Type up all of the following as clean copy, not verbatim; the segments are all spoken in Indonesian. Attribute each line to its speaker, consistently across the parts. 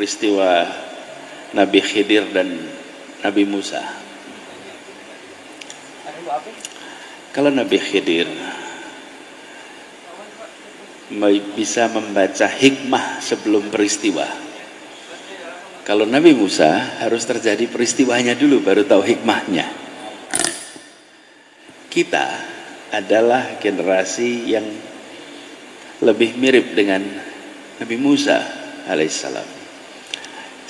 Speaker 1: peristiwa Nabi Khidir dan Nabi Musa. Kalau Nabi Khidir bisa membaca hikmah sebelum peristiwa, kalau Nabi Musa harus terjadi peristiwanya dulu baru tahu hikmahnya. Kita adalah generasi yang lebih mirip dengan Nabi Musa alaihissalam,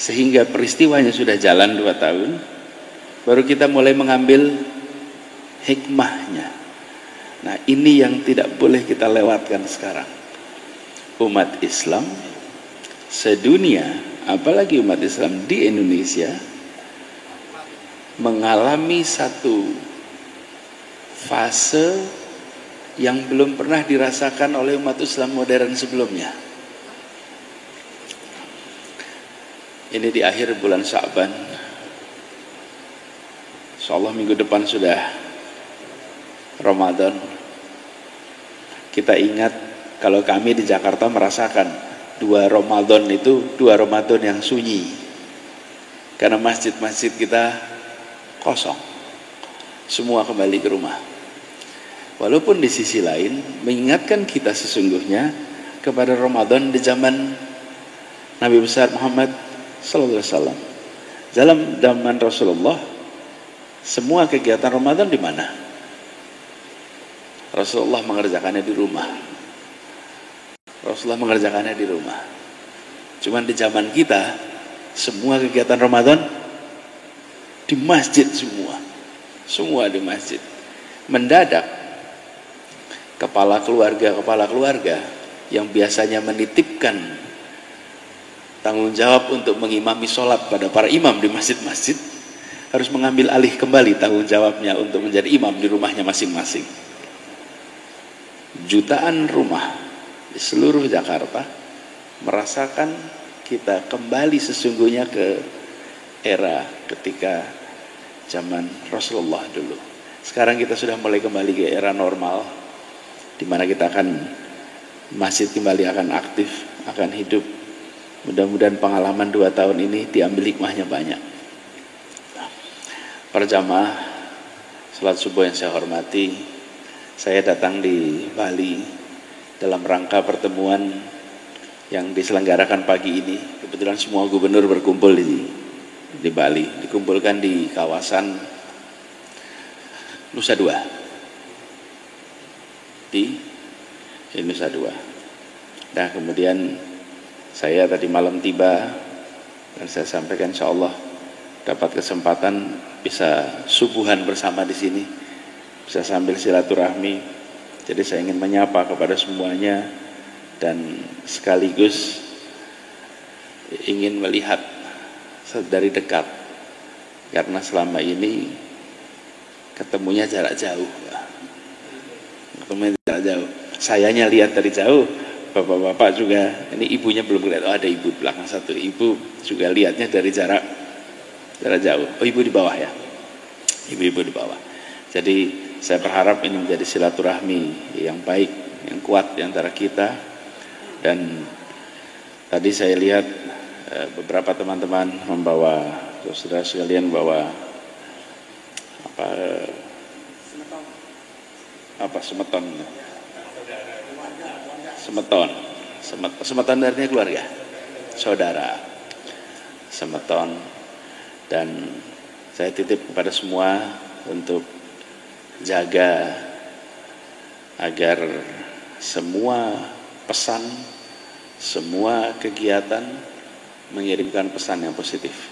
Speaker 1: sehingga peristiwanya sudah jalan 2 tahun baru kita mulai mengambil hikmahnya. Nah, ini yang tidak boleh kita lewatkan sekarang. Umat Islam sedunia, apalagi umat Islam di Indonesia, mengalami satu fase yang belum pernah dirasakan oleh umat Islam modern sebelumnya. Ini di akhir bulan Sya'ban, insyaallah minggu depan sudah Ramadan. Kita ingat kalau kami di Jakarta merasakan 2 Ramadan itu 2 Ramadan yang sunyi, karena masjid-masjid kita kosong, semua kembali ke rumah. Walaupun di sisi lain mengingatkan kita sesungguhnya kepada Ramadan di zaman Nabi besar Muhammad sallallahu alaihi wasallam. Dalam zaman Rasulullah semua kegiatan Ramadan di mana? Rasulullah mengerjakannya di rumah. Rasulullah mengerjakannya di rumah. Cuman di zaman kita semua kegiatan Ramadan di masjid semua. Semua di masjid. Mendadak kepala keluarga yang biasanya menitipkan tanggung jawab untuk mengimami sholat pada para imam di masjid-masjid harus mengambil alih kembali tanggung jawabnya untuk menjadi imam di rumahnya masing-masing. Jutaan rumah di seluruh Jakarta merasakan kita kembali sesungguhnya ke era ketika zaman Rasulullah dulu. Sekarang kita sudah mulai kembali ke era normal, di mana kita akan masjid kembali akan aktif, akan hidup. Mudah-mudahan pengalaman 2 tahun ini diambil hikmahnya banyak. Para jamaah salat subuh yang saya hormati, saya datang di Bali dalam rangka pertemuan yang diselenggarakan pagi ini. Kebetulan semua gubernur berkumpul di Bali, dikumpulkan di kawasan Nusa Dua, di Nusa Dua. Nah, kemudian saya tadi malam tiba dan saya sampaikan insyaallah dapat kesempatan bisa subuhan bersama di sini, bisa sambil silaturahmi. Jadi saya ingin menyapa kepada semuanya dan sekaligus ingin melihat dari dekat, karena selama ini ketemunya jarak jauh. Ketemunya jarak jauh. Sayanya lihat dari jauh, bapak-bapak juga, ini ibunya belum lihat. Oh, ada ibu belakang satu, ibu juga lihatnya dari jarak jauh. Oh, ibu di bawah ya, ibu-ibu di bawah. Jadi saya berharap ini menjadi silaturahmi yang baik, yang kuat di antara kita. Dan tadi saya lihat beberapa teman-teman membawa, saudara sekalian bawa semeton artinya keluarga, saudara, semeton. Dan saya titip kepada semua untuk jaga agar semua pesan, semua kegiatan mengirimkan pesan yang positif.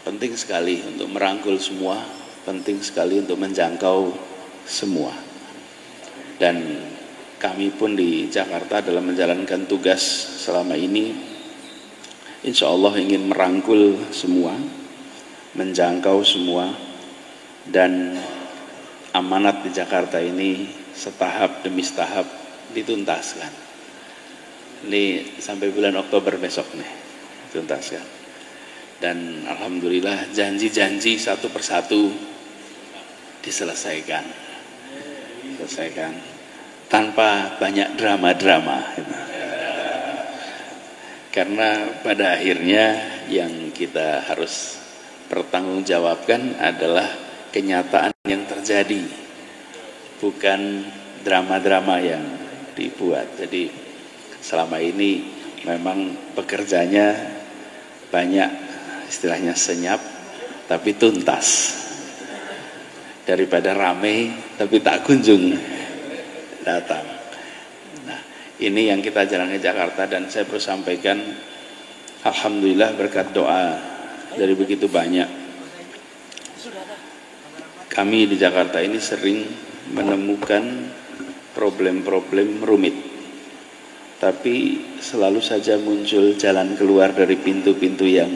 Speaker 1: Penting sekali untuk merangkul semua, penting sekali untuk menjangkau semua. Dan kami pun di Jakarta dalam menjalankan tugas selama ini, insya Allah ingin merangkul semua, menjangkau semua, dan amanat di Jakarta ini setahap demi setahap dituntaskan. Ini sampai bulan Oktober besok nih dituntaskan. Dan alhamdulillah janji-janji satu persatu diselesaikan tanpa banyak drama-drama. Karena pada akhirnya yang kita harus pertanggungjawabkan adalah kenyataan yang terjadi, bukan drama-drama yang dibuat. Jadi selama ini memang pekerjanya banyak, istilahnya senyap tapi tuntas, daripada rame tapi tak kunjung datang. Nah, ini yang kita jalani Jakarta, dan saya perlu sampaikan, alhamdulillah berkat doa dari begitu banyak, kami di Jakarta ini sering menemukan problem-problem rumit, tapi selalu saja muncul jalan keluar dari pintu-pintu yang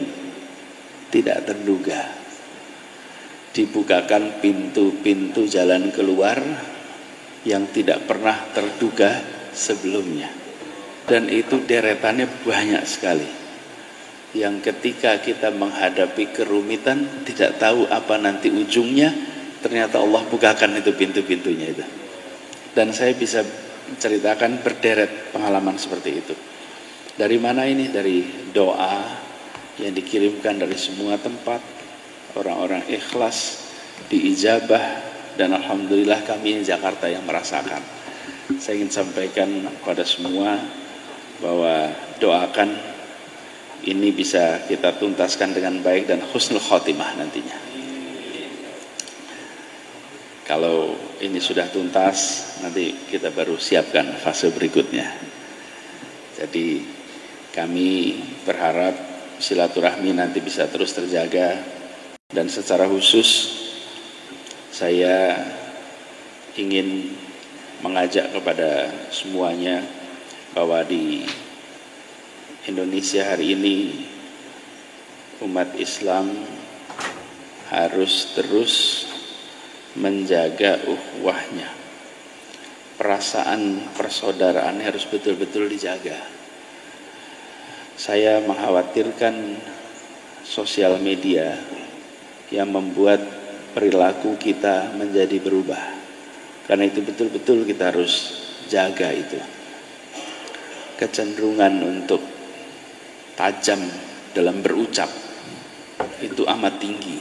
Speaker 1: tidak terduga. Dibukakan pintu-pintu jalan keluar yang tidak pernah terduga sebelumnya, dan itu deretannya banyak sekali, yang ketika kita menghadapi kerumitan tidak tahu apa nanti ujungnya, ternyata Allah bukakan itu pintu-pintunya itu. Dan saya bisa menceritakan berderet pengalaman seperti itu. Dari mana ini? Dari doa yang dikirimkan dari semua tempat, orang-orang ikhlas, diijabah, dan alhamdulillah kami di Jakarta yang merasakan. Saya ingin sampaikan kepada semua bahwa doakan ini bisa kita tuntaskan dengan baik dan husnul khotimah nantinya. Kalau ini sudah tuntas, nanti kita baru siapkan fase berikutnya. Jadi kami berharap silaturahmi nanti bisa terus terjaga, dan secara khusus saya ingin mengajak kepada semuanya bahwa di Indonesia hari ini umat Islam harus terus menjaga ukhuwahnya. Perasaan persaudaraan harus betul-betul dijaga. Saya mengkhawatirkan sosial media yang membuat perilaku kita menjadi berubah. Karena itu betul-betul kita harus jaga itu. Kecenderungan untuk tajam dalam berucap itu amat tinggi.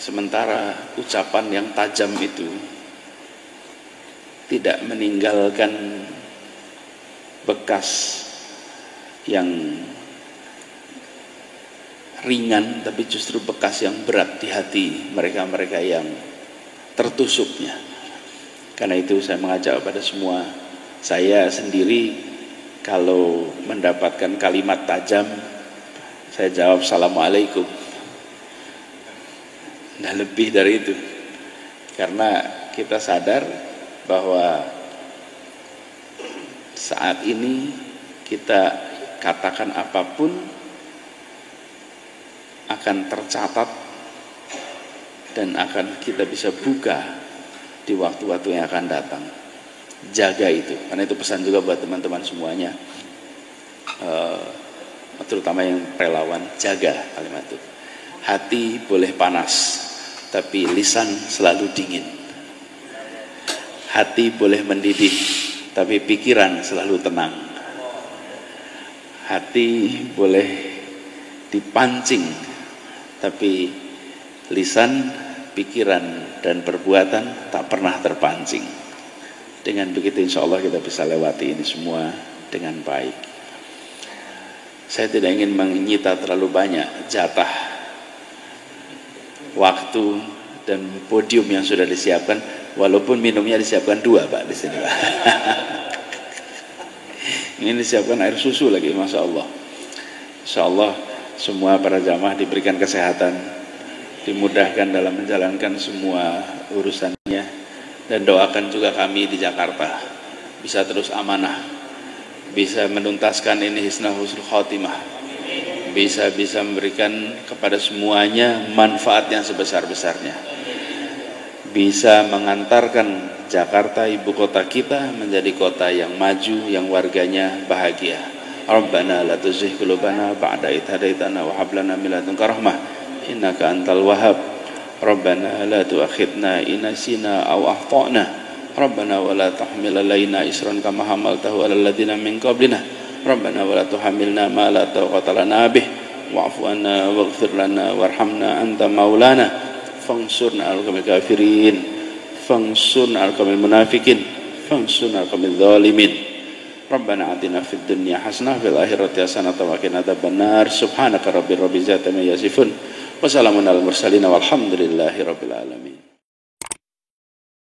Speaker 1: Sementara ucapan yang tajam itu tidak meninggalkan bekas yang ringan, tapi justru bekas yang berat di hati mereka-mereka yang tertusuknya. Karena itu saya mengajak kepada semua, saya sendiri kalau mendapatkan kalimat tajam, saya jawab Assalamualaikum. Nah, lebih dari itu, karena kita sadar bahwa saat ini kita katakan apapun akan tercatat dan akan kita bisa buka di waktu-waktu yang akan datang. Jaga itu, karena itu pesan juga buat teman-teman semuanya, terutama yang relawan, jaga kalimat itu. Hati boleh panas, tapi lisan selalu dingin. Hati boleh mendidih, tapi pikiran selalu tenang. Hati boleh dipancing, tapi lisan, pikiran, dan perbuatan tak pernah terpancing. Dengan begitu insya Allah kita bisa lewati ini semua dengan baik. Saya tidak ingin menyita terlalu banyak jatah waktu dan podium yang sudah disiapkan, walaupun minumnya disiapkan 2 Pak di sini Pak. Ini disiapkan air susu lagi, Masya Allah. Insya Allah semua para jamaah diberikan kesehatan, dimudahkan dalam menjalankan semua urusannya, dan doakan juga kami di Jakarta bisa terus amanah, bisa menuntaskan ini husnul khotimah, bisa memberikan kepada semuanya manfaat yang sebesar-besarnya, bisa mengantarkan Jakarta, ibu kota kita, menjadi kota yang maju, yang warganya bahagia. Rabbana la tuzigh qulubana ba'da idh hadaitana wa hab lana min ladunka rahmah innaka antal wahhab. Rabbana la tu'akhidna in nasina aw akhtana. Rabbana wa la tahmil alaina isran kama hamaltahu alal ladzina min qablina. Rabbana wa la tuhamilna ma la taqata lana bih wa'fu anna waghfir lana warhamna anta maulana fansurna al-qawmil kafirin fansurna al-qawmil munafikin fansurna al-qawmil zalimin. Rabbana atina fid dunya hasanah fil akhirati hasanah wa qina adzabannar. Subhanaka rabbil izzati amma yasifun wa salamun alal mursalin walhamdulillahi rabbil alamin.